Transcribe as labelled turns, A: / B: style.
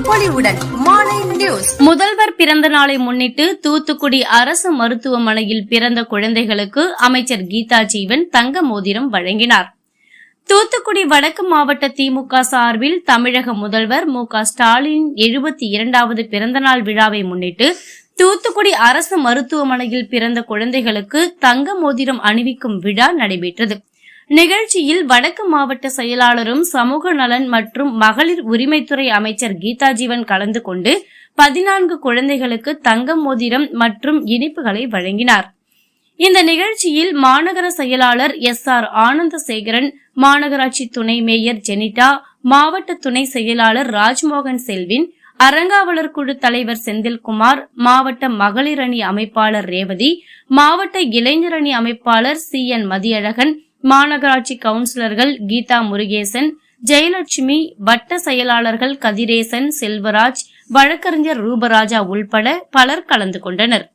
A: பொலிவுடன் மாலை நியூஸ்.
B: முதல்வர் பிறந்த நாளை முன்னிட்டு தூத்துக்குடி அரசு மருத்துவமனையில் பிறந்த குழந்தைகளுக்கு அமைச்சர் கீதா ஜீவன் தங்க மோதிரம் வழங்கினார். தூத்துக்குடி வடக்கு மாவட்ட திமுக சார்பில் தமிழக முதல்வர் மு.க.ஸ்டாலின் 72வது பிறந்தநாள் விழாவை முன்னிட்டு தூத்துக்குடி அரசு மருத்துவமனையில் பிறந்த குழந்தைகளுக்கு தங்க மோதிரம் அணிவிக்கும் விழா நடைபெற்றது. நிகழ்ச்சியில் வடக்கு மாவட்ட செயலாளரும் சமூக நலன் மற்றும் மகளிர் உரிமைத்துறை அமைச்சர் கீதா ஜீவன் கலந்து கொண்டு 14 குழந்தைகளுக்கு தங்க மோதிரம் மற்றும் இனிப்புகளை வழங்கினார். இந்த நிகழ்ச்சியில் மாநகர செயலாளர் SR ஆனந்தசேகரன், மாநகராட்சி துணை மேயர் ஜெனிட்டா, மாவட்ட துணை செயலாளர் ராஜ்மோகன் செல்வின், அறங்காவலர் குழு தலைவர் செந்தில்குமார், மாவட்ட மகளிர் அணி அமைப்பாளர் ரேவதி, மாவட்ட இளைஞர் அணி அமைப்பாளர் CN மதியழகன், மாநகராட்சி கவுன்சிலர்கள் கீதா முருகேசன், ஜெயலட்சுமி, வட்ட செயலாளர்கள் கதிரேசன், செல்வராஜ், வழக்கறிஞர் ரூபராஜா உள்பட பலர் கலந்து கொண்டனர்.